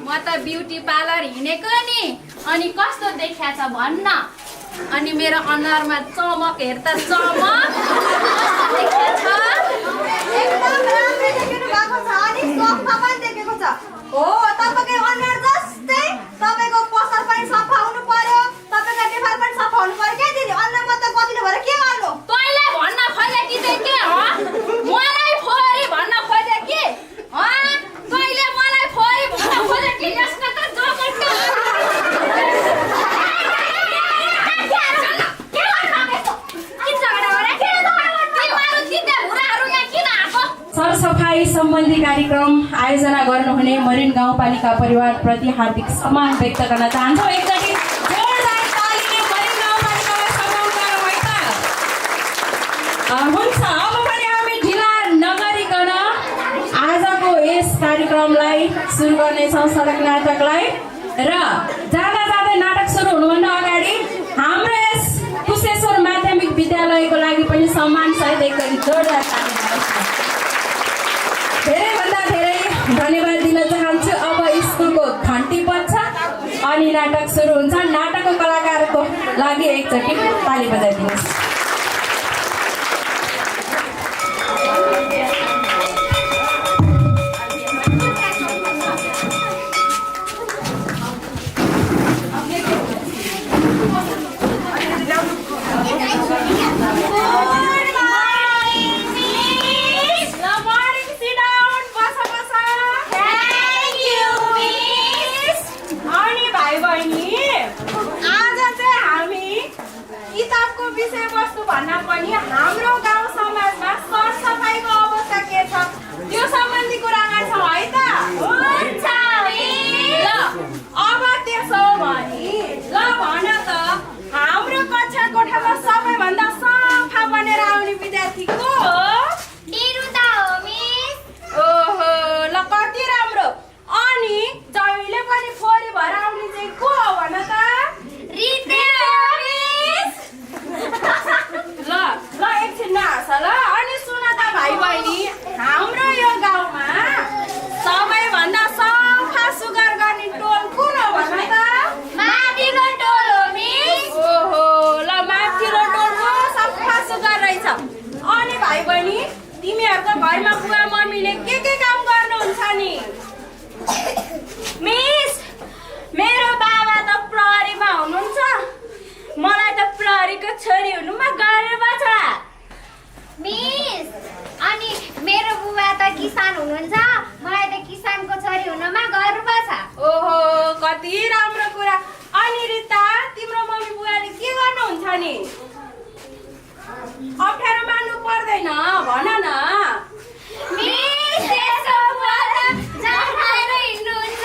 म त beauty parlour हिँडेको नि अनि कस्तो देखिया छ भन्न अनि मेरो अनुहारमा चमक हेर त चमक देखिया छ एकदम राम्रो देख्नु भएको छ अनि सफा पनि देखेको छ हो तपाईको अनुहार जस्तै तपाईको पसल पनि सफा हुनु पर्यो तपाईको टेबल पनि सफा हुनु पर्यो के दिदी अनुहार म त गतिलो भएर के गर्नु तैँले भन्न खोजे कि चाहिँ के हो मलाई फोरी भन्न खोजे कि तैँले मलाई फोरी भन्न खोजे कि यसको त जोगट सरसफाई सम्बन्धी कार्यक्रम आयोजना गर्नुहुने मरिन गाउँपालिका परिवारप्रति हार्दिक सम्मान व्यक्त गर्न चाहन्छौँ। एकचोटि जोरदार तालीले मरिन गाउँपालिकालाई सम्मान गरौँ है त। हुन्छ, अब पनि हामी ढिला नगरिकन आजको यस कार्यक्रमलाई सुरु गर्नेछौँ, सडक नाटकलाई। र जाँदा जाँदै नाटक सुरु हुनुभन्दा अगाडि हाम्रो यस कुशेश्वर माध्यमिक विद्यालयको लागि पनि सम्मान सहित एकचोटि जोरदार ताली दिनुहोस्। धेरैभन्दा धेरै धन्यवाद दिन चाहन्छु। अब स्कुलको घन्टी बज्छ अनि नाटक सुरु हुन्छ। नाटकको कलाकारको लागि एकचोटि ताली बजाइदिनुहोस्। विषयवस्तु भन्दा पनि हाम्रो गाउँ समाजमा सरसफाइको अवस्था के छ त्यो सम्बन्धी कुरा गर्छौँ है त हुन्छ ल अब त्यसो भने ल भन त हाम्रो कक्षा कोठामा सबैभन्दा सफा बनेर आउने विद्यार्थी को हो निरुता हो मिस ओहो ल कति राम्रो अनि जहिले पनि फोरी भएर आउने चाहिँ को हो भन त रिते हो मिस ल एकछिन नहाँस ल अनि सुन त भाइ बहिनी हाम्रो यो गाउँमा सबैभन्दा सफा सुग्घर गर्ने टोल कुन हो भन त माथिको टोल हो मिस ओहो ल माथिल्लो टोलको सफा सुग्घर रहेछ अनि भाइ बहिनी तिमीहरूको घरमा बुवा मम्मीले के काम गर्नुहुन्छ नि मिस मेरो बाबा त प्रहरीमा हुनुहुन्छ मलाई त प्रहरीको छोरी हुनुमा गर्व छ मिस अनि मेरो बुबा त किसान हुनुहुन्छ मलाई त किसानको छोरी हुनुमा गर्व छ ओहो कति राम्रो कुरा अनि रिता तिम्रो मम्मी बुवाले के गर्नुहुन्छ नि अप्ठ्यारो मान्नु पर्दैन भन न मिस त्यसो बुवा त जमाएर हिँड्नुहुन्छ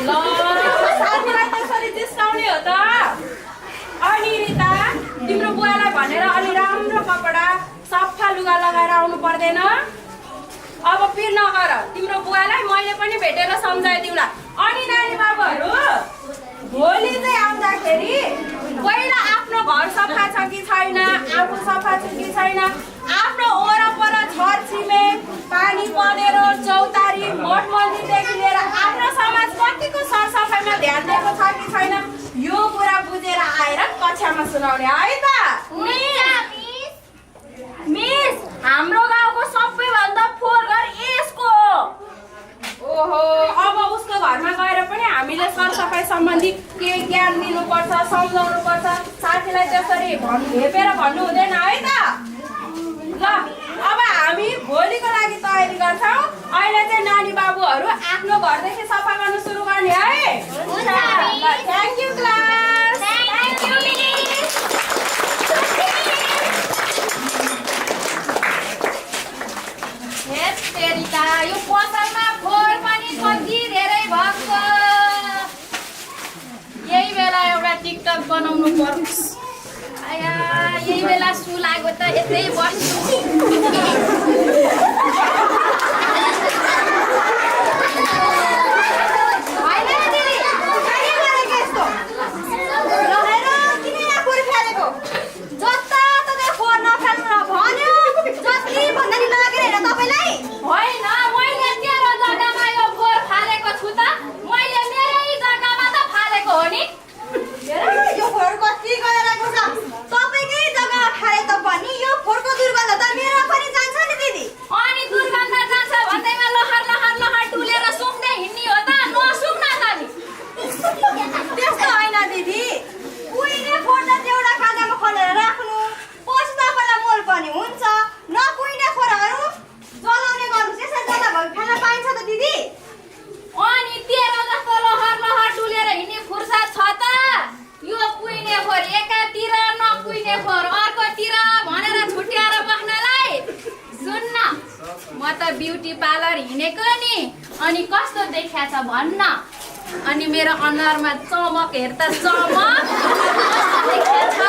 ल साथीलाई त्यसरी जिस्काउने हो त अनि रिता तिम्रो बुवालाई भनेर अलि राम्रो कपडा सफा लुगा लगाएर आउनु पर्दैन अब पिर नगर तिम्रो बुवालाई मैले पनि भेटेर सम्झाइदिउँला अनि नानी बाबुहरू भोलि चाहिँ आउँदाखेरि पहिला आफ्नो घर सफा छ कि छैन आफू सफा छ कि छैन आफ्नो वरपर छर छिमेक पानी पँधेरो चौतारी मठ मन्दिरदेखि लिएर आफ्नो समाज कतिको सरसफाइमा ध्यान दिएको छ कि छैन यो कुरा बुझेर आएर कक्षामा सुनाउने है त मिस हाम्रो गाउँको सबैभन्दा फोहोर घर यसको हो ओहो अब उसको घरमा गएर पनि हामीले सरसफाइ सम्बन्धी के ज्ञान दिनुपर्छ सम्झाउनु पर्छ साथीलाई त्यसरी हेपेर भन्नु हुँदैन है त ल अब हामी भोलिको लागि तयारी गर्छौँ अहिले चाहिँ नानी बाबुहरू आफ्नो घरदेखि सफा गर्न सुरु गर्ने है thank you class thank you miss हेरिता यो पसलमा फोहोर पनि कति धेरै भएको यही बेला एउटा टिकटक बनाउनु पर्छ आया यही बेला सु लाग्यो त यतै बस्छु जति भन्दा नि लागेर होइन तपाईँलाई होइन मैले तेरो जग्गामा यो फोहोर फाले भनेको नि अनि कस्तो देखिया छ भन्न अनि मेरो अनुहारमा चमक हेर्दा चमक देखिया छ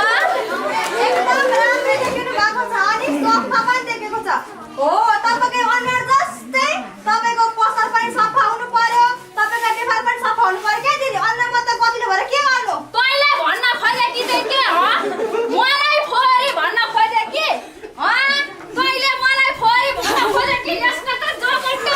एकदम राम्रो देख्नु भएको छ अनि सफा पनि देखेको छ हो तपाईको अनुहार जस्तै तपाईको पसल पनि सफा हुनु पर्यो तपाईको नेफाल पनि सफा हुनु पर्यो के दिदी अनुहार मात्र कतिले भएर के गर्नु तैँले भन्न खोजे कि चाहिँ के हो मलाई फोरी भन्न खोजे कि तैँले मलाई फोरी भन्न खोजे कि यसको त जोगल्टो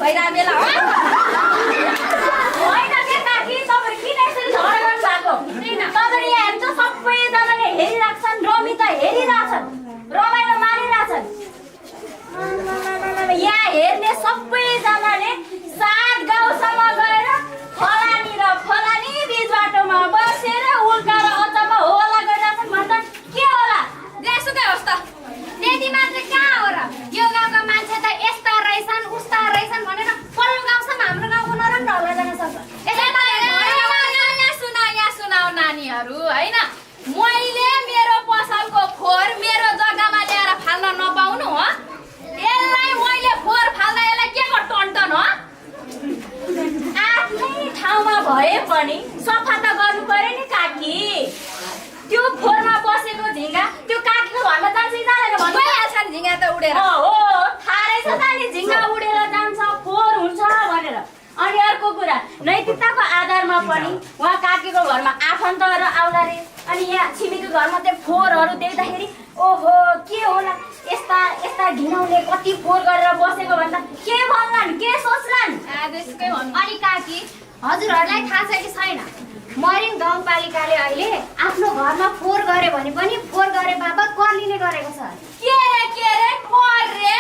भइरहेको बेला हो होइन के काकी तपाईहरु किन यसरी झगडा गर्नु भएको तपाईहरु यहाँ हेर्छ सबैजनाले हेरिराख्छन् रमिता हेरिरहेछन् रमाइलो मानिरहेछन् यहाँ हेर्ने सबैजनाले 7 गाउँसम्म गएर फलानी र फलानी बीच बाटोमा बसेर उल्का र अचम्म होला गरिरहेछन् भन्दा के होला जेसुकै होस् त त्यति मात्र कहाँ हो र यो गाउँका मान्छे त यस्ता रहेछन् उस्ता रहेछन् भनेर पल्लो गाउँसम्म हाम्रो गाउँको नराम्रो होला जान सक्छ यहाँ सुनाऊ नानीहरू होइन मैले मेरो पसलको फोहोर मेरो जग्गामा ल्याएर फाल्न नपाउनु हो यसलाई मैले फोहोर फाल्दा यसलाई के को टन्टन हो आफ्नै ठाउँमा भए पनि सफा त गर्नु पर्यो नि काकी त्यो फोहोरमा बसेको झिङ्गा त्यो काकीको घरमा जान्छ कि जाँदैन भन्नु गइहाल्छ नि झिङ्गा त उडेर हो थाहै छ त नि झिङ्गा उडेर जान्छ फोहोर हुन्छ भनेर अनि अर्को कुरा नैतिकताको आधारमा पनि उहाँ काकीको घरमा आफन्तहरू आउला रे अनि यहाँ छिमेकीको घरमा त्यो फोहोरहरू देख्दाखेरि ओहो के होला यस्ता यस्ता घिनाउने कति फोहोर गरेर बसेको भन्दा के भन्लान् के सोच्लान् अनि काकी हजुरहरूलाई थाहा छ कि छैन मरिङ गाउँपालिकाले अहिले आफ्नो घरमा फोहोर गरे भने पनि फोहोर गरे बापत कर लिने गरेको छ के रे कर रे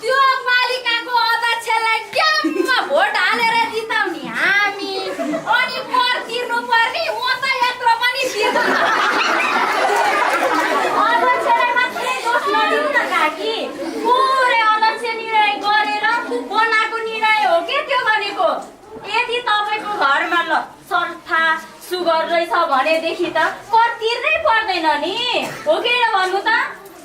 त्यो पालिकाको अध्यक्षलाई ड्याममा भोट हालेर जिताउने हामी अनि कर तिर्नु पर्ने म त यत्रो पनि तिर्दैन अध्यक्षलाई मात्रै दोष नदिनु न काकी पुरै अध्यक्ष निर्णय गरेर बनाएको निर्णय हो के त्यो भनेको यदि तपाईको घरमा ल सफा सुगर रहेछ भनेदेखि त कर तिर्नै पर्दैन नि हो कि भन्नु त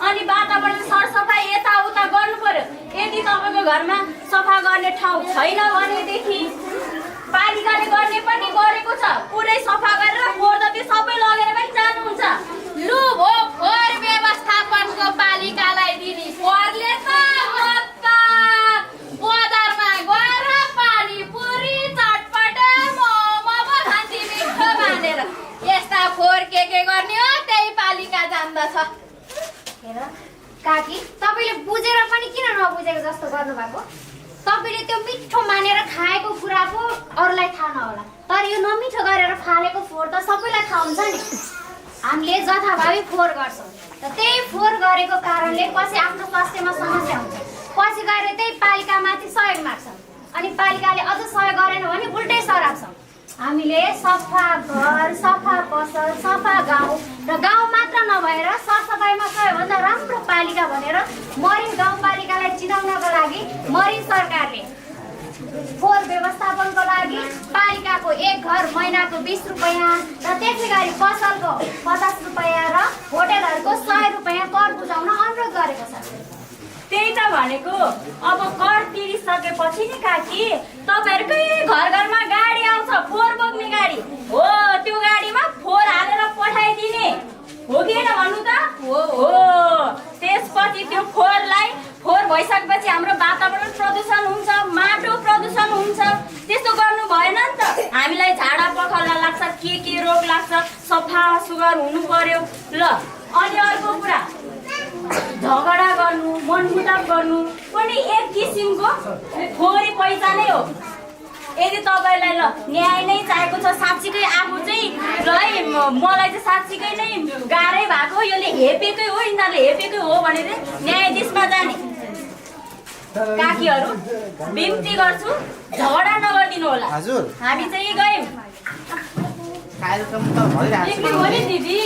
अनि वातावरण सरसफाइ यताउता गर्नु पर्यो यदि तपाईँको घरमा सफा गर्ने ठाउँ छैन भनेदेखि पालिकाले गर्ने पनि गरेको छ पुरै सफा गरेर फोहोर त त्यो सबै लगेर पनि जानुहुन्छ लु भो फोहोर व्यवस्थापनको पालिकालाई दिने फोहोरले त बजारमा गएर पानीपुरी चटपटे मोमो पो खान्थी मिठो मानेर यस्ता फोहोर के गर्ने हो त्यही पालिका जान्दछ हेर काकी तपाईँले बुझेर पनि किन नबुझेको जस्तो गर्नुभएको तपाईँले त्यो मिठो मानेर खाएको कुरा पो अरूलाई थाहा नहोला तर यो नमिठो गरेर फालेको फोहोर त सबैलाई थाहा हुन्छ नि हामीले जथाभावी फोहोर गर्छौँ र त्यही फोहोर गरेको कारणले पछि आफ्नो स्वास्थ्यमा समस्या हुन्छ पछि गएर त्यही पालिकामाथि सहयोग माग्छौँ अनि पालिकाले अझ सहयोग गरेन भने उल्टै सराप्छौँ हामीले सफा घर सफा पसल सफा गाउँ र गाउँ मात्र नभएर सरसफाइमा सबैभन्दा राम्रो पालिका भनेर मरिङ गाउँपालिकालाई चिनाउनको लागि मरिङ सरकारले फोहोर व्यवस्थापनको लागि पालिकाको एक घर महिनाको 20 रुपैयाँ र त्यसै गरी पसलको 50 रुपैयाँ र होटेलहरूको 100 रुपैयाँ कर बुझाउन अनुरोध गरेको छ त्यही त भनेको अब कर तिरिसकेपछि नि काकी तपाईहरुकै घर घरमा गाडी आउँछ फोहोर बोक्ने गाडी हो त्यो गाडीमा फोहोर हालेर पठाइदिने हो कि हैन भन्नु त हो त्यसपछि त्यो फोहोर भइसकेपछि हाम्रो वातावरण प्रदूषण हुन्छ माटो प्रदूषण हुन्छ त्यस्तो गर्नु भएन नि त हामीलाई झाडा पखाल्न लाग्छ के रोग लाग्छ सफा सुग्घर हुनु पर्यो ल अनि अर्को कुरा झगडा गर्नु मनमुटाव गर्नु पनि एक किसिमको फोहोरी पहिचानै हो यदि तपाईलाई ल न्याय नै चाहेको छ साच्चीकै आफू चाहिँ ल है मलाई चाहिँ साच्चीकै नै गाह्रै भएको योले हेपेकै हो यिनीहरूले हेपेकै हो भनेर न्यायाधीशमा जाने काकीहरू बिन्ती गर्छु झगडा नगरिदिनु होला हजुर हामी चाहिँ गयौँ कार्यक्रम त भइरहेको छ नि दिदी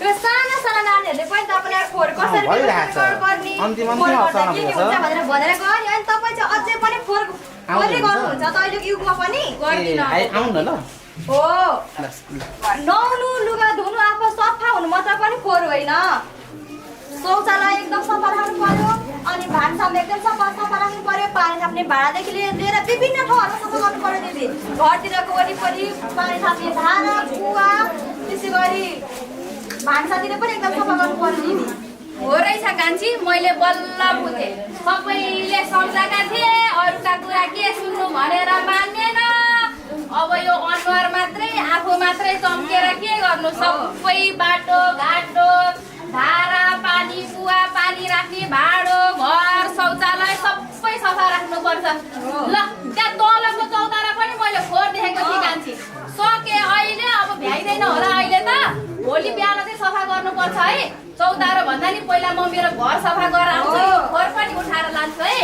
यो साना साना नानीहरूले पनि तपाईँलाई फोहोर कसरी भइरहेछ। गर्ने अन्तिम फोहोर हप्तामा गर्दा के पुगेछ। हुन्छ भनेर भनेर गयो अनि तपाईँ चाहिँ अझै पनि फोहोर आउनुहुन्छ। गर्नुहुन्छ त अहिले युगमा पनि ए, आउनु न ल हो ल, ल। नुहाउनु लुगा धुनु आफू सफा हुनु मात्र पनि फोहोर होइन शौचालय एकदम सफा राख्नु पर्यो अनि भान्सामा एकदम सफा राख्नु पर्यो पानी थाप्ने भाँडादेखि लिएर विभिन्न ठाउँहरू सफा गर्नु पर्यो दिदी घरतिरको वरिपरि पानी थाप्ने भाँडा कुवा त्यसै गरी भान्सातिर पनि एकदम सफा गर्नु पर्यो दिदी हो रहेछ कान्छी मैले बल्ल बुझेँ सबैले सम्झाएका थिए अरूका कुरा के सुन्नु भनेर मान्नेन अब यो अनुहार मात्रै आफू मात्रै चम्केर के गर्नु सबै बाटो घाटो धारा पानी कुवा पानी राख्ने भाँडो घर शौचालय सबै सफा राख्नुपर्छ ल त्यहाँ तलको चौतारा पनि मैले फोहोर देखेको थिएँ कान्छी सके अहिले अब भ्याइँदैन होला अहिले त भोलि बिहान चाहिँ सफा गर्नुपर्छ है चौतारो भन्दा नि पहिला म मेरो घर सफा गरेर आउँछु यो फोहोर पनि उठाएर लान्छु है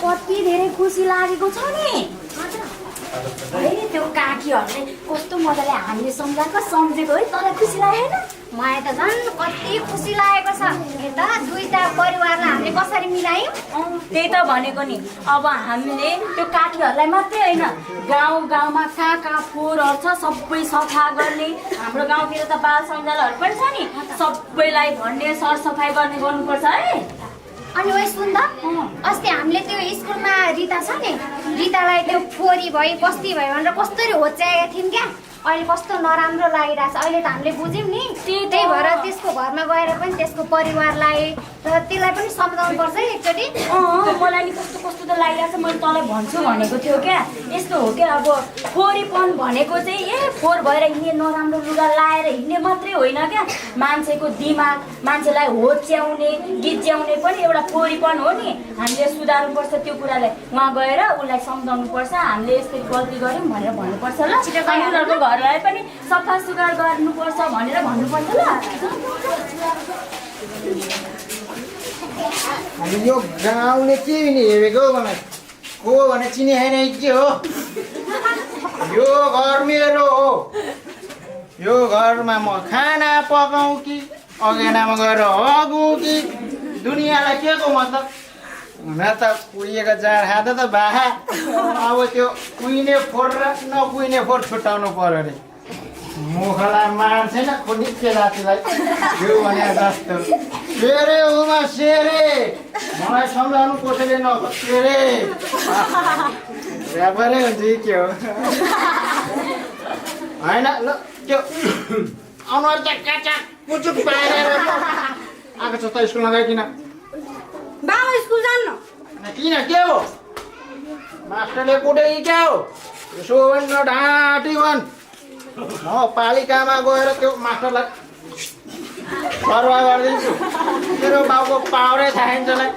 कति धेरै खुसी लागेको छ नि अहिले त्यो काकीहरूले कस्तो मजाले हामीले सम्झेको है तँलाई खुसी लागेन मलाई त झन् कति खुसी लागेको छ यता दुईटा परिवारलाई हामीले कसरी मिलायौँ त्यही त भनेको नि अब हामीले त्यो काकीहरूलाई मात्रै होइन गाउँमा कहाँ कहाँ फोहोरहरू छ सबै सफा गर्ने हाम्रो गाउँतिर त बाल सञ्जालहरू पनि छ नि सबैलाई भन्ने सरसफाइ गर्ने गर्नुपर्छ है अनि वही सुन त अस्ति हामीले त्यो स्कुलमा रिता छ नि रितालाई त्यो फोरी भयो बस्ती भयो भनेर कसरी होच्याएका थियौँ क्या अहिले कस्तो नराम्रो लागिरहेछ अहिले त हामीले बुझ्यौँ नि त्यही भएर त्यसको घरमा गएर पनि त्यसको परिवारलाई र त्यसलाई पनि सम्झाउनु पर्छ है एकचोटि मलाई नि कस्तो कस्तो त लागिरहेछ मैले तँलाई भन्छु भनेको थियो क्या यस्तो हो क्या अब फोहोरीपन भनेको चाहिँ फोहोर भएर हिँड्ने नराम्रो लुगा लाएर हिँड्ने मात्रै होइन क्या मान्छेको दिमाग मान्छेलाई होच्याउने गिज्याउने पनि एउटा फोहोरीपन हो नि हामीले सुधार्नुपर्छ त्यो कुरालाई उहाँ गएर उसलाई सम्झाउनुपर्छ हामीले यस्तै गल्ती गऱ्यौँ भनेर भन्नुपर्छ ल अनि उनीहरूको घरलाई पनि सफा सुग्घर गर्नुपर्छ भनेर भन्नुपर्छ ल यो गाउँले के नि हेरेको मलाई को भने चिने छैन के हो यो घर मेरो हो यो घरमा म खाना पकाउँ कि अगेनामा गएर हगौँ कि दुनियाँलाई के को मतलब हुन त कुहिएको जाँड खाँदा त बाहा अब त्यो कुहिने फोहोर र नकुहिने फोहोर छुट्याउनु पर्यो अरे मुखलाई मार्छेन खुनिके जातिलाई यो भने जस्तो सेरे उमा सेरे मलाई सम्झाउनु कसैले नखोजेरे व्यापारै हुन्छ कि के हो होइन ल त्यो अनुहार चाहिँ काचा पुचुक पारेर आएको छ त स्कुल नगइकन बाबा स्कुल जान्न किन के हो मास्टरले कुटै क्या हो यसो भन्न ढाँटी भन् म पालिकामा गएर त्यो मास्टरलाई सरुवा गरिदिन्छु मेरो बाउको पावरै थाहा छैन तँलाई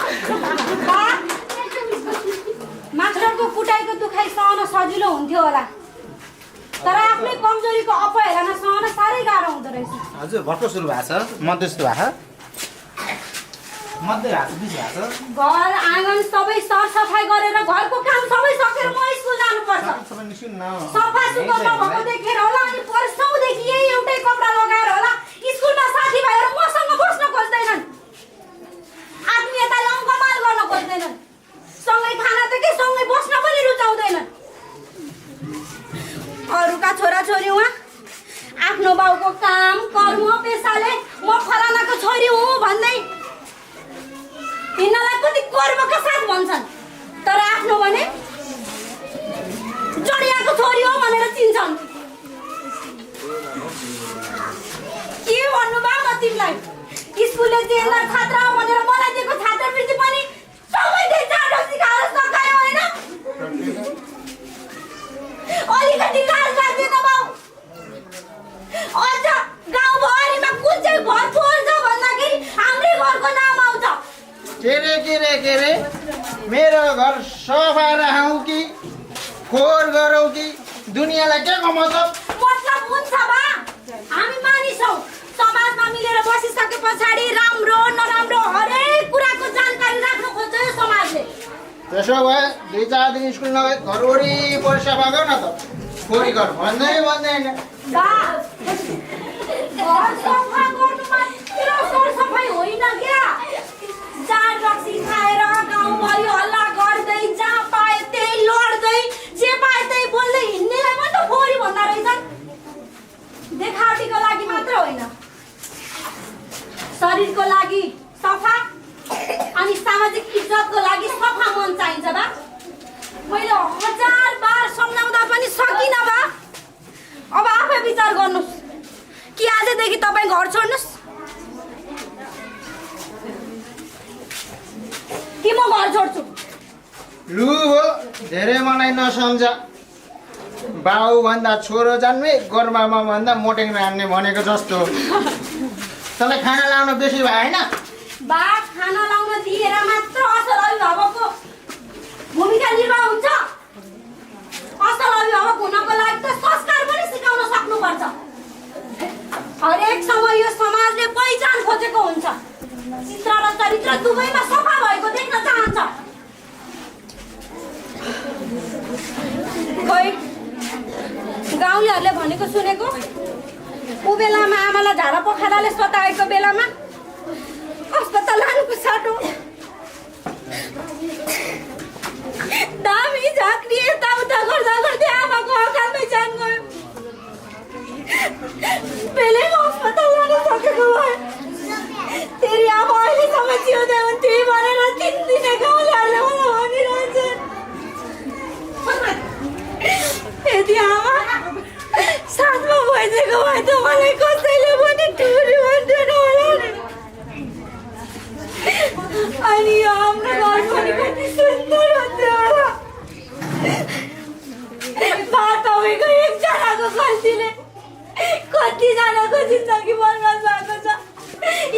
मास्टरको कुटाइको दुखाइ सहन सजिलो हुन्थ्यो होला तर आफ्नै कमजोरीको अपहेलना सहन साह्रै गाह्रो हुँदो रहेछ हजुर भर्खर सुरु भएको छ मध्यस्त भएको मध्य भएको छ घर आँगन सबै सरसफाइ गरेर घरको काम सबै सकेर म स्कुल जानुपर्छ सबै निस्किनु न सफा सुग्घर नभएको देखेर होला अनि वर्षौँदेखि यही एउटै कपडा लगाएर होला स्कुलमा साथीभाइहरू मसँग बस्न खोज्दैनन् आत्मीयतालाई अङ्कमाल गर्न खोज्दैनन् सँगै खाना त के सँगै बस्न पनि रुचाउँदैनन् अरूका छोराछोरी उहाँ आफ्नो बाउको काम कर्म पेसाले म फलानाको छोरी हुँ भन्दै यिनीहरूलाई कति गर्वका साथ भन्छन् तर आफ्नो भने जडियाको छोरी हो भनेर चिन्छन् के भन्नु बा म तिमीलाई स्कुलले जेलदार छात्र हो भनेर मलाई दिएको छात्रवृत्ति पनि सबैले जाडो सिकाएर सकायो होइन अलिकति लाज लाग्दैन बाउ अझ गाउँभरिमा कुन चाहिँ घर फोहोर छ भन्दाखेरि हाम्रै घरको नाम आउँछ के रे मेरो घर सफा राखौँ कि फोहोर गरौँ कि दुनियाँलाई के को मतलब हुन्छ बा हामी मानिस हौ समाजमा मिलेर बसिसके पछाडि राम्रो नराम्रो हरेक कुराको जानकारी राख्नु खोज्छ यो समाजले त्यसो भए 2-4 दिन स्कुल नगए घर वरिपरि सफा गर न त फोहोरी घर भन्दैन बा घर सफा गर्नु मात्र सरसफाइ होइन क्या जाँड रक्सी खाएर वरिपरि हल्ला गर्दै जहाँ पाए त्यही लड्दै जे पाए त्यही बोल्दै हिँड्नेलाई पनि त फोरी भन्दा रहेछन्। देखावटीको लागि मात्र होइन, शरीरको लागि सफा अनि सामाजिक इज्जतको लागि सफा मन चाहिन्छ बा। मैले 1000 बार सम्झाउँदा पनि सकिनँ बा। अब आफै विचार गर्नुहोस् कि आजदेखि तपाईँ घर छोड्नुहोस् कि म घर छोड्छु। लु हो धेरै मलाई नसम्झ। बाउ भन्दा छोरो जन्मे गोरमामा भन्दा मोटेङ हान्ने भनेको जस्तो। तँलाई खाना लाउन बेसी भयो होइन? बा खाना लाउन दिएर मात्र असल अभिभावकको भूमिका निर्वाह हुन्छ। असल अभिभावक हुनको लागि त संस्कार पनि सिकाउन सक्नुपर्छ। हरेक समय यो समाजले पहिचान खोजेको हुन्छ, चित्र र चरित्र दुवैमा सफा भएको देख्न चाहन्छ। खोइ गाउँलेहरूले भनेको सुनेको, ऊ बेलामा आमालाई झाडा पखालाले सताएको बेलामा अस्पताल लानुको साटो दामी झाँक्री यताउता गर्दा गर्दै आमाको अकालमै जान गयो। बेलैमा अस्पताल लान सकेको भए तेरी आमा अहिलेसम्म जिउँदै हुन्थे भनेर 3 दिने गाउँलेहरूले मलाई भनिरहन्छन्। यदि आमा साथमा भइदिएको भए त मलाई कसैले पनि टुरी भन्दैन होला नि। अनि यो हाम्रो घर पनि कति सुन्दर हुन्थ्यो होला। बा तपाईँको एकजनाको गल्तीले कतिजनाको जिन्दगी बर्बाद भएको छ।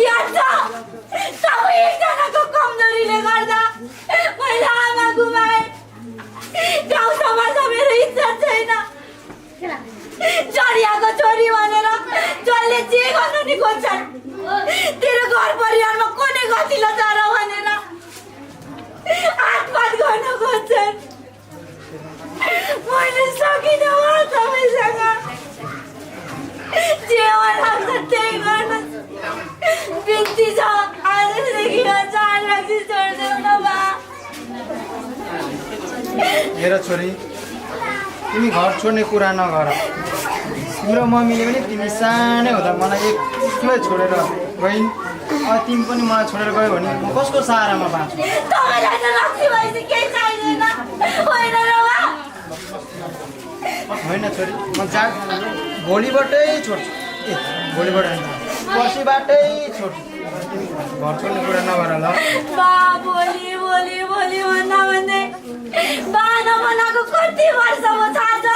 याद छ तपाईँ एकजनाको कमजोरीले गर्दा मैले आमा गुमाएँ। गाउँ समाजमा मेरो इज्जत छैन। चरियाको छोरी भनेर जसले जे गर्नु नि खोज्छन्, तेरो घर परिवारमा कुनै गति लचार भनेर हातपात गर्न खोज्छन्। मैले सकिनँ होला तपाईँसँग। जे मन लाग्छ त्यही गर्नु बिन्ती छ। आजदेखि चार राखी छोडिदेऊ न बा। मेरो छोरी, तिमी घर छोड्ने कुरा नगर। तिम्रो मम्मीले पनि तिमी सानै हुँदा मलाई एक्लै छोडेर गइन्। अब तिमी पनि मलाई छोडेर गयो भने म कसको सहारामा बाँच्छु? तपाईँलाई त लक्ष्मी भएपछि केही चाहिँदैन होइन र बा? होइन छोरी, म भोलिबाटै छोड्छु। भोलिबाट होइन, पर्सिबाटै छोड्छु। घर छोड्ने कुरा नगर ल। बा भोलि भोलि भोलि भन्दा भन्दै बा नबनाएको कति वर्ष भयो थाहा छ?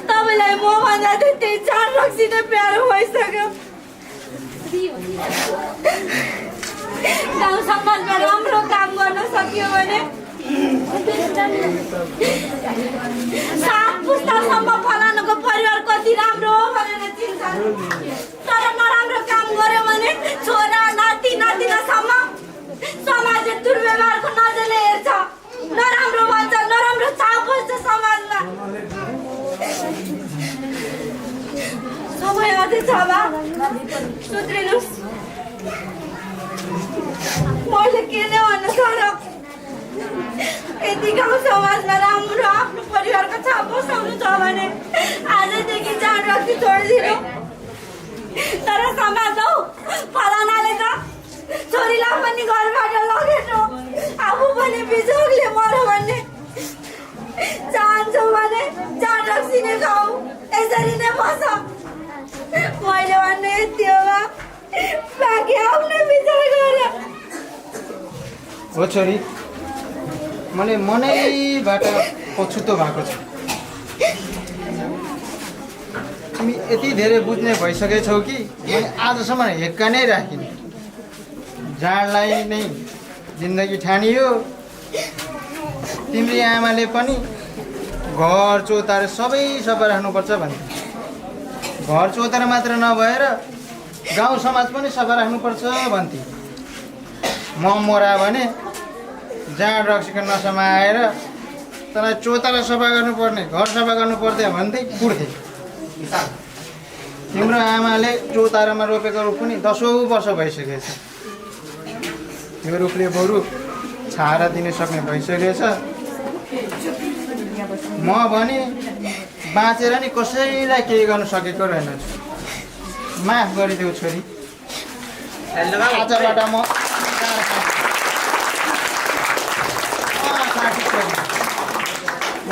तपाईँलाई म भन्दा त्यही 4 रक्सी नै प्यारो भइसक्यो। गाउँ समाजमा राम्रो काम गर्न सक्यो भने 7 पुस्तासम्म फलानुको परिवार कति राम्रो हो भनेर चिन्छन्। तर नराम्रो काम गर्यो भने छोरा नाति नातिनासम्म समाजले दुर्व्यवहारको नजरले हेर्छ, नराम्रो भन्छ, नराम्रो छाप बस्छ समाजमा। समय अझै छ बा, सुध्रिनुहोस्। मैले के नै भन्नु छोड। यदि गाउँ समाजमा राम्रो आफ्नो परिवारको छाप बसाउनु छ भने आजदेखि चाड रक्सी छोडिदिनु। तर समाज हौ फलानाले त छोरीलाई पनि घरबाट लगेर आफू पनि बिजोगले मर्यो भन्ने चाहन्छौ भने चाड रक्सी नै खाऊ, यसरी नै बस। मैले भन्ने यति हो बा, बाँकी आफ्नै विचार गरे। हो छोरी, मैले मनैबाट पछुतो भएको छु। तिमी यति धेरै बुझ्ने भइसकेछौ कि मैले आजसम्म हेक्का नै राखिनँ। जाडलाई नै जिन्दगी ठानियो। तिम्रो आमाले पनि घर चौतार सबै सफा राख्नुपर्छ भन्थे। घर चौतार मात्र नभएर गाउँ समाज पनि सफा राख्नुपर्छ भन्थे। म मोरा भने जाँड रक्सीको नसामा आएर तँलाई चौतारा सफा गर्नुपर्ने, घर सफा गर्नुपर्ने भन्दै कुर्थे। तिम्रो आमाले चौतारामा रोपेको रुख पनि 10औं वर्ष भइसकेछ। यो रुखले बरु छारा दिन सक्ने भइसकेछ। म भने बाँचेर नि कसैलाई केही गर्न सकेको रहेनछु। माफ गरिदेऊ छोरी। आजबाट म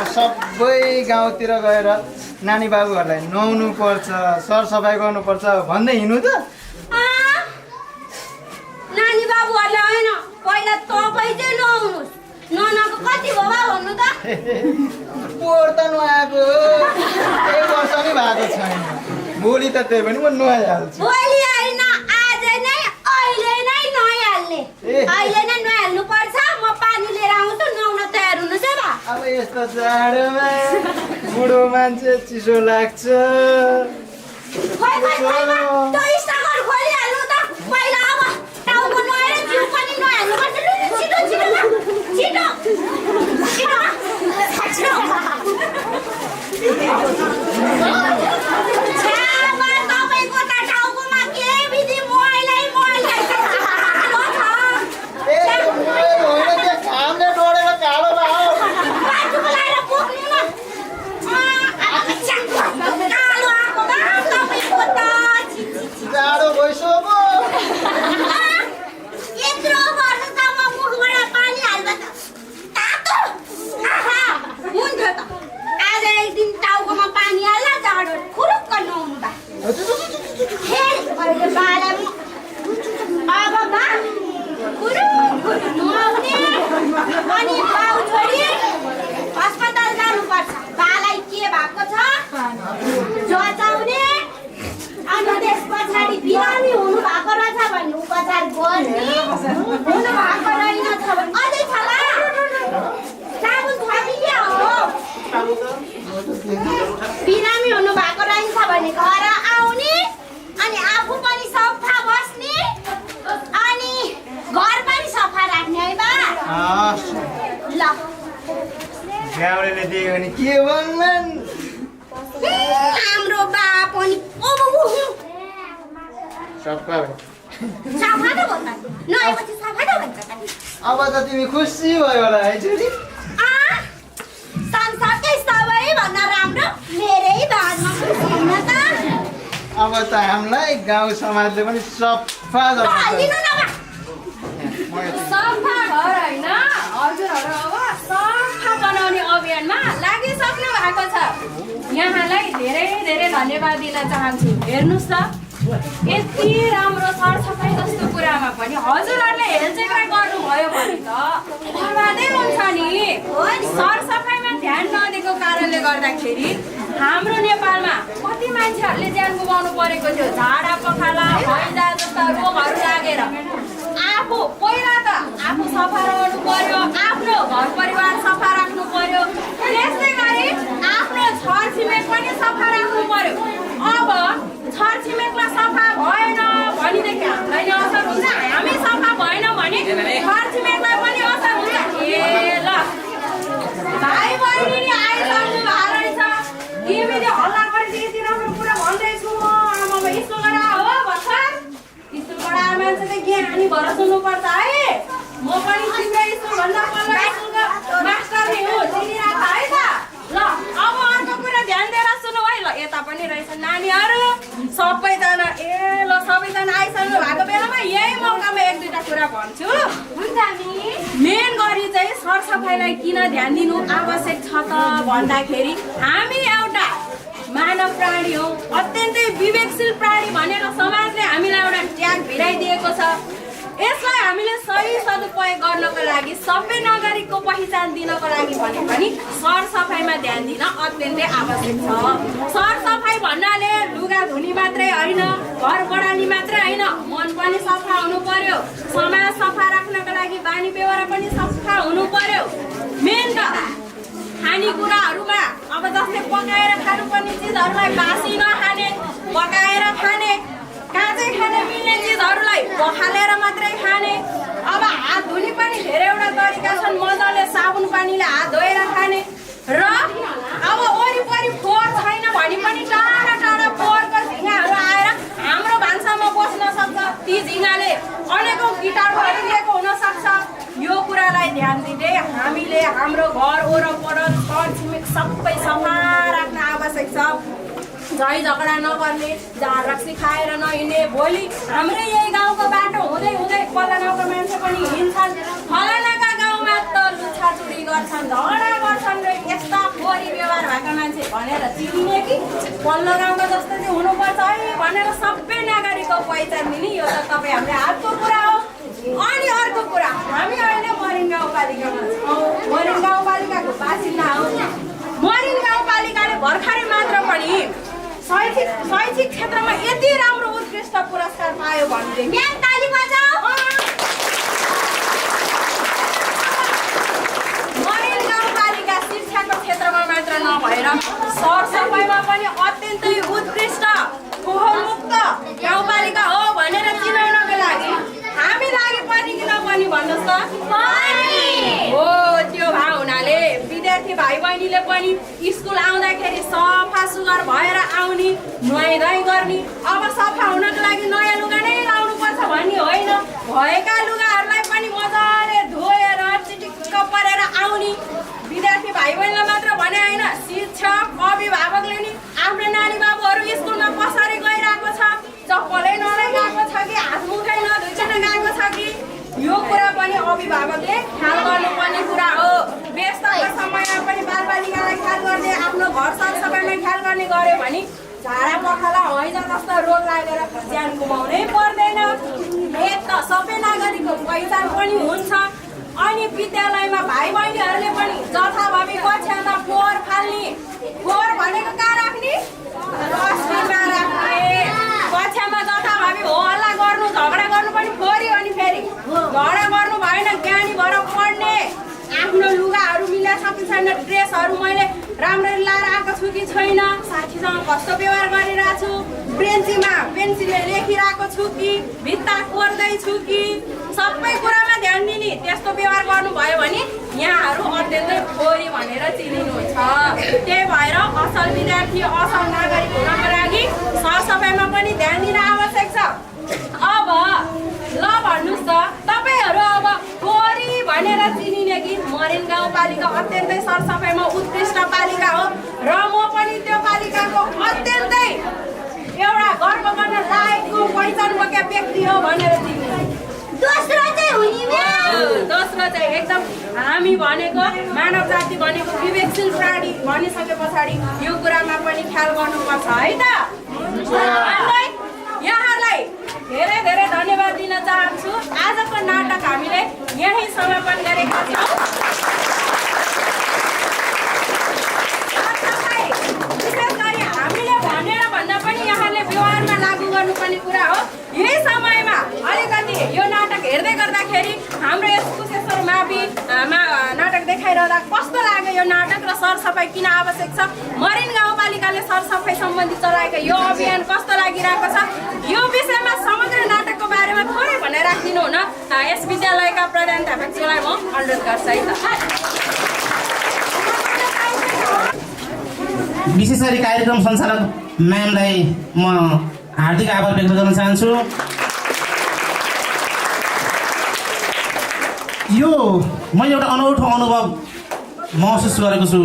सबै गाउँतिर गएर नानी बाबुहरूलाई नुहाउनु पर्छ, सरसफाइ गर्नुपर्छ भन्दै हिँड्नु त। नानी बाबुहरूले होइन, पहिला तपाईँ चाहिँ नुहाउनुहोस्। नुहाउनको कति भयो बा भन्नु त? पोहोर त नुहाएको 1 वर्ष नि भएको छैन। भोलि त त्यही पनि म नुहाइहाल्छु। भोलि होइन, आज नै अहिले नै नुहाइहाल्ने। अहिले नै नुहाइहाल्नु पर्छ। म पानी लिएर आउँछु, नुहाउन तयार हुनुहोस् है बा। अब यस्तो जाडोमा बुढो मान्छे चिसो लाग्छ। खोइ खोइ खोइ बा, त्यो इन्स्टाग्राम खोलिहाल्नु त। पहिला अब टाउको नुहाएर जिउ पनि नुहाइहाल्नु पर्छ। छिटो छिटो बा, छिटो छिटो छिटो। छ्यामा, तपाईँको त टाउकोमा के विधि मोइलै मोइलै छ। घामले डोडेर कालो भयो। बाटो बोलाएर बोक्नु न। कालो आएको बा तपाईँको त। जाडो भइसक्यो पो। यत्रो वर्षसम्म मुखबाट पानी हाल्दा त तातो आहा हुन्थ्यो त। आज एक दिन टाउकोमा पानी हाल्दा जाडो खुरुक्क नुहाउनु बा। फेरि अहिले बालाई अब बा खुरुक्क नुहाउने अनि बाउ छोरी अस्पताल जानुपर्छ। बालाई के भएको छ जचाउने अनि त्यस पछाडि बिरामी हुनु भएको रहेछ भने उपचार गर्ने, हुनु भएको रहेनछ भने अझै छ ला साबुन थपिदिया हो। बिरामी हुनु भएको रहेछ भने घर आउने अनि आफू पनि सफा बस्ने अनि घर पनि सफा राख्ने है बा। ल गाउँले दियो भने के भन्लान्? हाम्रो बा पनि सफा भयो। सफा त भन्छ, नुहाएपछि सफा त भन्छ त। अब त तिमी खुसी भयो होला है छोरी? संसारकै सबैभन्दा राम्रो मेरै बादमा खुसी हुन त। अब त हामीलाई गाउँ समाजले पनि सफा हालिदिनु न बा। सफा घर होइन, हजुरहरू अब सफा बनाउने अभियानमा लागिसक्नु भएको छ। यहाँलाई धेरै धेरै धन्यवाद दिन चाहन्छु। हेर्नुहोस् त, यति राम्रो सरसफाइ जस्तो कुरामा पनि हजुरहरूले हेलचेक्राइ गर्नुभयो भने त बर्बादै हुन्छ नि। सरसफाइमा ध्यान नदिएको कारणले गर्दाखेरि हाम्रो नेपालमा कति मान्छेहरूले ज्यान गुमाउनु परेको थियो। झाडा पखाला हैजा जस्ता रोगहरू लागेर। आफू पहिला त आफू सफा रहनु पर्यो, आफ्नो घर परिवार सफा राख्नु पर्यो, त्यसै गरी आफ्नो छरछिमेक पनि सफा राख्नु पर्यो। अब छरछिमेकलाई सफा भएन भनेदेखि हामीलाई नि असर हुन्छ, हामी सफा भएन भने छरछिमेकलाई पनि असर हुन्छ। ए ल भाइ बहिनी नि आइसक्नु भएको रहेछ। तिमीले हल्ला गरेपछि यति राम्रो कुरा भन्दैछु म। आमामा स्कुल गएर हो भर्खर स्कुलबाट आएर मान्छे चाहिँ ज्ञानी भएर सुन्नुपर्छ है। म पनि तिम्रै स्कुलभन्दा पल्लो स्कुलको मास्टर नै हो, चिनिरहेको है त। ल अब अर्को कुरा ध्यान दिएर सुन्नु है। ल यता पनि रहेछ नानीहरू सबैजना। ए ल सबैजना आइसक्नु भएको बेलामा यही मौकामा 1-2टा कुरा भन्छु। हुन्छ नि। मेन गरी चाहिँ सरसफाइलाई किन ध्यान दिनु आवश्यक छ त भन्दाखेरि हामी एउटा मानव प्राणी हौ, अत्यन्तै विवेकशील प्राणी भनेर समाजले हामीलाई एउटा ट्याग भिराइदिएको छ। यसलाई हामीले सही सदुपयोग गर्नको लागि, सबै नागरिकको पहिचान दिनको लागि भने पनि सरसफाइमा ध्यान दिन अत्यन्तै आवश्यक छ। सरसफाइ भन्नाले लुगा धुनी मात्रै होइन, घर बढानी मात्रै होइन, मन पनि सफा हुनु पर्यो। समाज सफा राख्नको लागि बानी बेहोरा पनि सफा हुनु पर्यो। मेन त खानेकुराहरूमा अब जस्तै पकाएर खानुपर्ने चिजहरूलाई बासी नखाने, पकाएर खाने, काँचै खान मिल्ने चिजहरूलाई पखालेर मात्रै खाने। अब हात धुने पनि धेरैवटा तरिका छन्। मजाले साबुन पानीले हात धोएर खाने र अब वरिपरि फोहोर छैन भने पनि टाढा टाढा फोहोरको झिँगाहरू आएर हाम्रो भान्सामा बस्न सक्छ। ती झिङ्गाले अनेकौँ कीटाणुहरू लिएको हुनसक्छ। यो कुरालाई ध्यान दिँदै हामीले हाम्रो घर वरपर छर छिमेक सबै सफा राख्न आवश्यक छ। झै झगडा नगर्ने, झार रक्सी खाएर नहिँड्ने। भोलि हाम्रै यही गाउँको बाटो हुँदै हुँदै पल्ला गाउँको मान्छे पनि हिँड्छन्, फलानाका गाउँमा त लुछाचुरी गर्छन्, झगडा गर्छन् र यस्ता फोहोरी व्यवहार भएका मान्छे भनेर चिनिने कि पल्लो गाउँको जस्तो चाहिँ हुनुपर्छ है भनेर सबै नागरिकको पहिचान दिने, यो त तपाईँ हामीले हातको कुरा हो। अनि अर्को कुरा, हामी अहिले मरिन गाउँपालिकामा छौँ, मरिन गाउँपालिकाको बासिन्दा हौ। मरिन गाउँपालिकाले भर्खरै मात्र पनि शैक्षिक क्षेत्रमा यति राम्रो उत्कृष्ट पुरस्कार पायो भनेदेखि म्याम ताली बजाऊ। मरिन गाउँपालिका शिक्षाको क्षेत्रमा मात्र नभएर सरसफाइमा पनि अत्यन्तै उत्कृष्ट फोहोरमुक्त गाउँपालिका हो भनेर चिनाउनको लागि हामी लागि पनि किन पनि भन्नुहोस् त हो। त्यो भए हुनाले विद्यार्थी भाइ बहिनीले पनि स्कुल आउँदाखेरि सफा सुग्घर भएर आउने, नुहाइधुवाइ गर्ने। अब सफा हुनको लागि नयाँ लुगा नै लाउनुपर्छ भन्ने होइन, भएका लुगाहरूलाई पनि मजाले धोएर चिटिक्क परेर आउने। विद्यार्थी भाइ बहिनीलाई मात्र भने होइन, शिक्षक अभिभावकले नि आफ्नो नानी बाबुहरू स्कुलमा कसरी गइरहेको छ, चप्पलै नलाइरहेको छ कि हातमुखै नधोइकन गएको छ कि, यो कुरा पनि अभिभावकले ख्याल गर्नुपर्ने कुरा हो। व्यस्तको समयमा पनि बालबालिकालाई ख्याल गर्ने, आफ्नो घर सरसफाइमा ख्याल गर्ने गऱ्यो भने झाडा पखाला हैजा जस्ता रोग लागेर ज्यान गुमाउनै पर्दैन। एक त सबै नागरिकको पहिचान पनि हुन्छ। अनि विद्यालयमा भाइ बहिनीहरूले पनि जथाभावी कक्षामा फोहोर फाल्ने, फोहोर भनेको कहाँ राख्ने, डस्टबिनमा राख्ने। कक्षामा जथाभावी हो हल्ला गर्नु, झगडा गर्नु पनि फोहोरी हो नि, फेरि झगडा गर्नु भएन, ज्ञानी भएर पढ्ने। आफ्नो लुगाहरू मिलाइसकेको छैन, ड्रेसहरू मैले राम्ररी लाएर आएको छु कि छैन, साथीसँग कस्तो व्यवहार गरिरहेको छु, बेन्चीमा पेन्सिलले लेखिरहेको छु कि भित्ता कोर्दैछु कि, सबै कुरामा ध्यान दिने। त्यस्तो व्यवहार गर्नुभयो भने यहाँहरू अत्यन्तै फोहोरी भनेर चिनिनुहुन्छ। त्यही भएर असल विद्यार्थी, असल नागरिक हुनको लागि सरसफाइमा पनि ध्यान दिन आवश्यक छ। अब ल भन्नुहोस् त, तपाईँहरू अब फोहोरी भनेर चिनिने कि मरिन गाउँपालिका अत्यन्तै सरसफाइमा उत्कृष्ट पालिका हो र म पनि त्यो पालिकाको अत्यन्तै एउटा गर्व गर्न लायकको पहिचान बोकेका व्यक्ति हो भनेर चिन्ने। दोस्रो चाहिँ हुने म्याम, दोस्रो चाहिँ एकदम हामी भनेको मानव जाति भनेको विवेकशील प्राणी भनिसके पछाडि यो कुरामा पनि ख्याल गर्नुपर्छ है त। यहाँलाई धेरै धेरै धन्यवाद दिन चाहन्छु। आजको नाटक हामीले यही समापन गरेका छौँ। विशेष गरी हामीले भनेर भन्दा पनि यहाँले व्यवहारमा लागू गर्नुपर्ने कुरा हो। यही समयमा अलिकति यो नाटक हेर्दै गर्दाखेरि हाम्रो यस कुशेश्वर मावि नाटक देखाइरहँदा कस्तो लाग्यो यो नाटक र सरसफाइ किन आवश्यक छ, मरिन गाउँपालिकाले सरसफाइ सम्बन्धी चलाएको यो अभियान कस्तो लागिरहेको छ, यो विषयमा समग्र नाटकको बारेमा थोरै भनेर राखिदिनु हुन यस विद्यालयका प्रधानाध्यापकज्यूलाई म अनुरोध गर्छु है त। विशेष गरी कार्यक्रम सञ्चालक म्यामलाई म हार्दिक आभार व्यक्त गर्न चाहन्छु। यो मैले एउटा अनौठो अनुभव महसुस गरेको छु।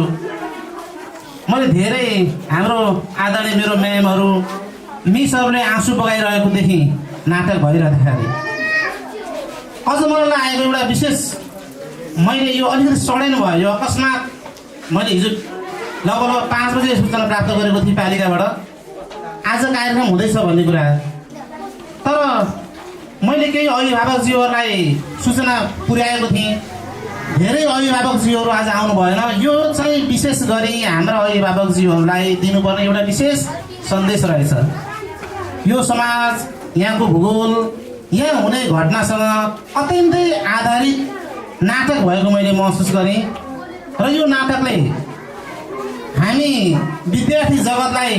मैले धेरै हाम्रो आदरणीय मेरो म्यामहरू मिसहरूले आँसु बगाइरहेको देखेँ नाटक भइरहँदाखेरि। अझ मलाई लागेको एउटा विशेष, मैले यो अलिकति सडेन भयो, यो अकस्मात मैले हिजो लगभग 5 बजे सूचना प्राप्त गरेको थिएँ पालिकाबाट आज कार्यक्रम हुँदैछ भन्ने कुरा। तर मैले केही अभिभावकज्यूहरूलाई सूचना पुर्याएको थिएँ, धेरै अभिभावकज्यूहरू आज आउनु भएन। यो चाहिँ विशेष गरी हाम्रा अभिभावकज्यूहरूलाई दिनुपर्ने एउटा विशेष सन्देश रहेछ। यो समाज, यहाँको भूगोल, यहाँ हुने घटनासँग अत्यन्तै आधारित नाटक भएको मैले महसुस गरेँ र यो नाटकले हामी विद्यार्थी जगतलाई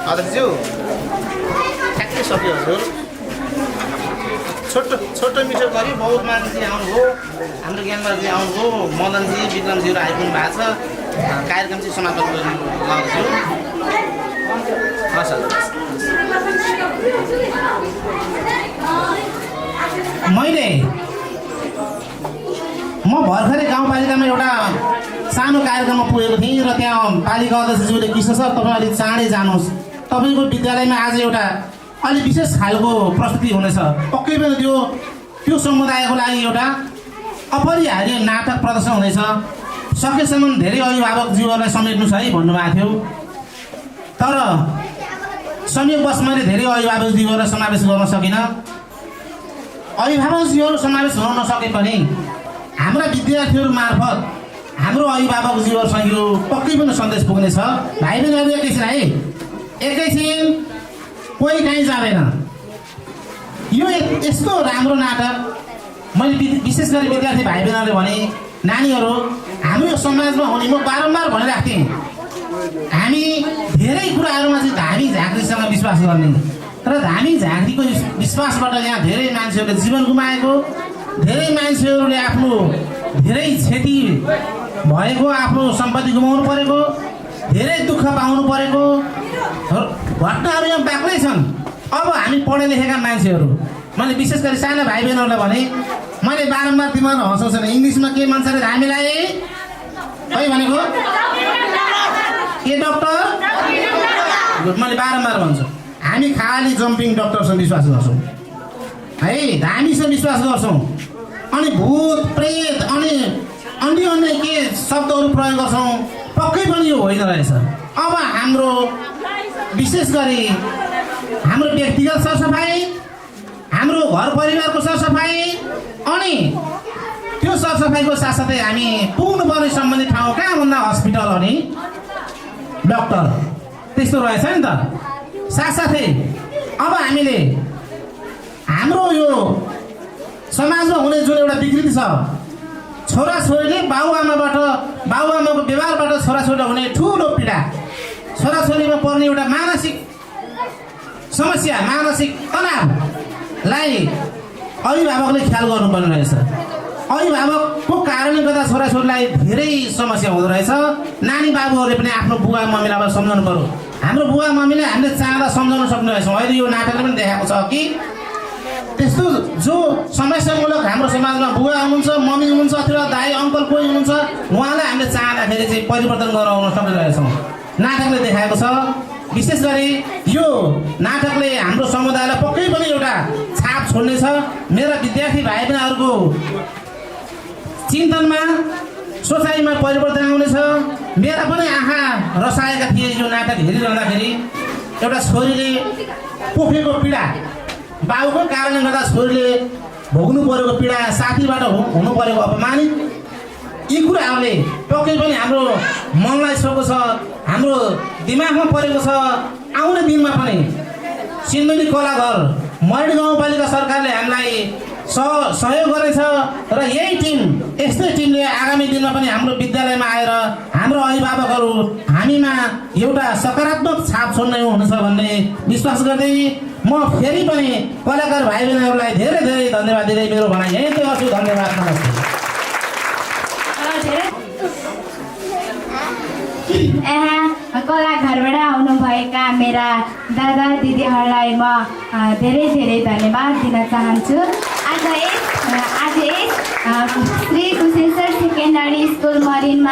अध्यक्षज्यू ठ्याक्कै सक्यो हजुर। छोटो मिठो गरी बहुत मान्छे आउनुभयो, हाम्रो ज्ञानबाजी आउनुभयो, मदनजी विक्रमजीहरू आइपुग्नु भएको छ। कार्यक्रम चाहिँ समाप्त गर्नु लाग्छु। म भर्खरै गाउँपालिकामा एउटा सानो कार्यक्रममा पुगेको थिएँ र त्यहाँ पालिका अध्यक्षज्यूले कृष्ण सर तपाईँ अलिक चाँडै जानुहोस्, तपाईँको विद्यालयमा आज एउटा अलि विशेष खालको प्रस्तुति हुनेछ। पक्कै पनि त्यो समुदायको लागि एउटा अपरिहार्य नाटक प्रदर्शन हुनेछ। सकेसम्म धेरै अभिभावकज्यूहरूलाई समेट्नु छ है भन्नुभएको थियो, तर संयोगवश मैले धेरै अभिभावकज्यूहरूलाई समावेश गर्न सकिनँ। अभिभावकज्यूहरू समावेश हुन नसके पनि हाम्रा विद्यार्थीहरू मार्फत हाम्रो अभिभावकज्यूहरूसँग यो पक्कै पनि सन्देश पुग्नेछ। भाइ बहिनीहरू एकैछिन कोही कहीँ जाँदैन। यो यस्तो राम्रो नाटक मैले विशेष गरी विद्यार्थी भाइ बहिनीहरूले भने, नानीहरू हाम्रो यो समाजमा हुने म बारम्बार भनिरहेको थिएँ, हामी धेरै कुराहरूमा चाहिँ धामी झाँक्रीसँग विश्वास गर्ने र धामी झाँक्रीको विश्वासबाट यहाँ धेरै मान्छेहरूले जीवन गुमाएको, धेरै मान्छेहरूले आफ्नो धेरै क्षति भएको, आफ्नो सम्पत्ति गुमाउनु परेको, धेरै दुःख पाउनु परेको घटनाहरू यहाँ बाक्लै छन्। अब हामी पढे लेखेका मान्छेहरू, मैले विशेष गरी साना भाइ बहिनीहरूलाई भने, मैले बारम्बार तिमीहरू हँसाउँछन्, इङ्ग्लिसमा के भन्छ अरे हामीलाई खै भनेको के डक्टर, मैले बारम्बार भन्छु, हामी खाली जम्पिङ डक्टरसँग विश्वास गर्छौँ है, धामीसँग विश्वास गर्छौँ, अनि भूत प्रेत अनि अन्य के शब्दहरू प्रयोग गर्छौँ, पक्कै पनि यो होइन रहेछ। अब हाम्रो विशेष गरी हाम्रो व्यक्तिगत सरसफाइ, हाम्रो घर परिवारको सरसफाइ, अनि त्यो सरसफाइको साथसाथै हामी पुग्नुपर्ने सम्बन्धित ठाउँ कहाँ भन्दा हस्पिटल अनि डक्टर, त्यस्तो रहेछ नि त। साथसाथै अब हामीले हाम्रो यो समाजमा हुने जुन एउटा विकृति छ, छोराछोरीले बाबुआमाको व्यवहारबाट छोराछोरीलाई हुने ठुलो पीडा, छोराछोरीमा पर्ने एउटा मानसिक समस्या, मानसिक तनावलाई अभिभावकले ख्याल गर्नुपर्ने रहेछ। अभिभावकको कारणले गर्दा छोराछोरीलाई धेरै समस्या हुँदो रहेछ। नानी बाबुहरूले पनि आफ्नो बुवा मम्मीलाई अब सम्झाउनु पर्यो। हाम्रो बुवा मम्मीले हामीले चाहँदा सम्झाउन सक्ने रहेछौँ। अहिले यो नाटकले पनि देखाएको छ कि त्यस्तो जो समस्यामूलक हाम्रो समाजमा बुवा हुनुहुन्छ, मम्मी हुनुहुन्छ, अथवा दाइ अङ्कल कोही हुनुहुन्छ, उहाँलाई हामीले चाहँदाखेरि चाहिँ परिवर्तन गराउन सक्ने रहेछौँ। नाटकले देखाएको छ। विशेष गरी यो नाटकले हाम्रो समुदायलाई पक्कै पनि एउटा छाप छोड्नेछ। मेरा विद्यार्थी भाइ बहिनीहरूको चिन्तनमा, सोचाइमा परिवर्तन आउनेछ। मेरा पनि आँखा रसाएका थिए यो नाटक हेरिरहँदाखेरि। एउटा छोरीले पोखेको पीडा, बाबुको कारणले गर्दा छोरीले भोग्नु परेको पीडा, साथीबाट हुनु परेको अपमानित, यी कुराहरूले पक्कै पनि हाम्रो मनलाई छोएको छ, हाम्रो दिमागमा परेको छ। आउने दिनमा पनि सिन्धुली कलाघर मरेडी गाउँपालिका सरकारले हामीलाई सहयोग गरेछ र यही टिम, यस्तै टिमले आगामी दिनमा पनि हाम्रो विद्यालयमा आएर हाम्रो अभिभावकहरू हामीमा एउटा सकारात्मक छाप छोड्ने हुनेछ भन्ने विश्वास गर्दै म फेरि पनि कलाकार भाइ बहिनीहरूलाई धेरै धेरै धन्यवाद दिँदै मेरो भनाइ यहीँ गर्छु। धन्यवाद, नमस्ते। यहाँ कलाघरबाट आउनुभएका मेरा दादा दिदीहरूलाई म धेरै धेरै धन्यवाद दिन चाहन्छु। आज यस श्री कुशेश्वर सेकेन्डरी स्कुल मरिन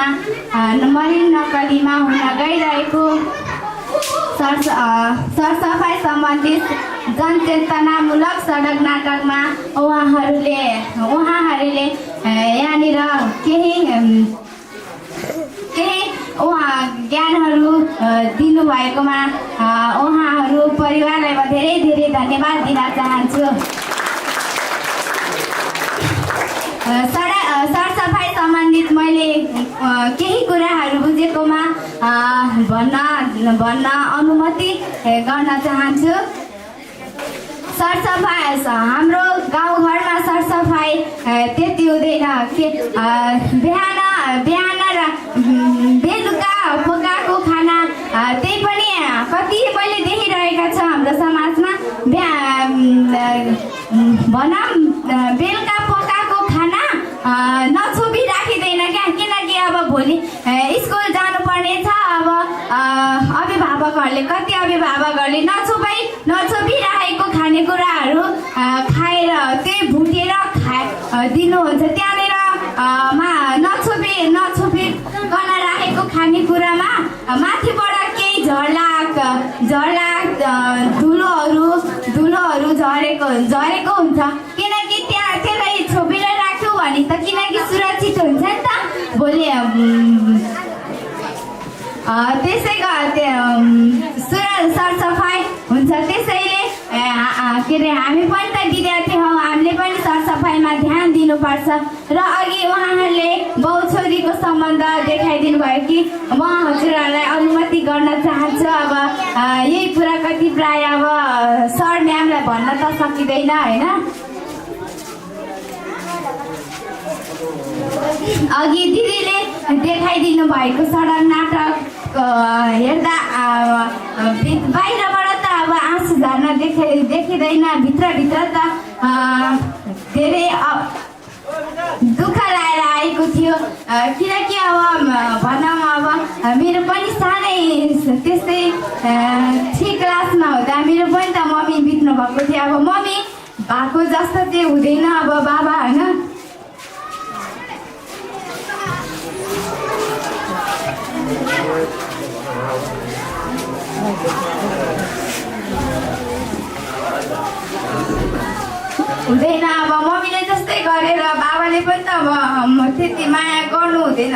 नक्कलीमा हुन गइरहेको सरसफाइ सम्बन्धित जनचेतनामूलक सडक नाटकमा उहाँहरूले यहाँनिर केही ज्ञानहरू दिनुभएकोमा उहाँहरू परिवारलाई म धेरै धेरै धन्यवाद दिन चाहन्छु। सरसफाइ सम्बन्धित मैले केही कुराहरू बुझेकोमा भन्न अनुमति गर्न चाहन्छु। सरसफाइ हाम्रो गाउँघरमा सरसफाइ त्यति हुँदैन। बिहान र बेलुका पकाएको खाना त्यही पनि कति मैले देखिरहेका छ हाम्रो समाजमा। भनौँ बेलुका पकाएको खाना नछोपी राखिँदैन क्या, किनकि अब भोलि स्कुल जानुपर्ने छ। अब अभिभावकहरू आमाहरूले कति अभिभावकहरूले नछोपिराखेको खानेकुराहरू खाएर त्यही भुटेर दिनुहुन्छ। त्यहाँनिर नछोपिकन राखेको खानेकुरामा माथिबाट केही झर्लाक धुलोहरू झरेको हुन्छ, किनकि त्यसलाई छोपेर राख्यो भने त किनकि सुरक्षित हुन्छ नि त भोलि त्यसै सरसफाइ हुन्छ। त्यसैले के अरे हामी पनि त विद्यार्थी हौँ, हामीले पनि सरसफाइमा ध्यान दिनुपर्छ। र अघि उहाँहरूले बाउ छोरीको सम्बन्ध देखाइदिनु भयो कि म हजुरहरूलाई अनुमति गर्न चाहन्छु। अब यही कुरा कति प्राय अब सर म्यामलाई भन्न त सकिँदैन होइन। अघि दिदीले देखाइदिनु भएको सडक नाटक हेर्दा बाहिरबाट त अब आँसु झर्न देखिँदैन, भित्रभित्र त धेरै दुःख लाएर आएको थियो। किनकि अब भनौँ अब मेरो पनि सानै त्यस्तै 3 क्लासमा हुँदा मेरो पनि त मम्मी बित्नु भएको थियो। अब मम्मी भएको जस्तो चाहिँ हुँदैन अब बाबा होइन। हुँदैन अब मम्मीले जस्तै गरेर बाबाले पनि त अब त्यति माया गर्नु हुँदैन।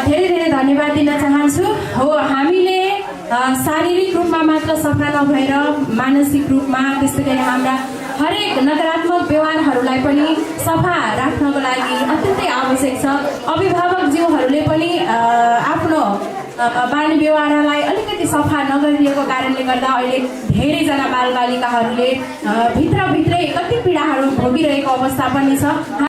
धेरै धेरै धन्यवाद दिन चाहन्छु। हो हामीले शारीरिक रूपमा मात्र सफा नभएर मानसिक रूपमा त्यस्तै गरी हाम्रा हरेक नकारात्मक व्यवहारहरूलाई पनि सफा राख्नको लागि अत्यन्तै आवश्यक छ। अभिभावकज्यूहरूले पनि आफ्नो बाल व्यवहारलाई अलिकति सफा नगरिएको कारणले गर्दा अहिले धेरैजना बालबालिकाहरूले भित्रभित्रै कति पीडाहरू भोगिरहेको अवस्था पनि छ।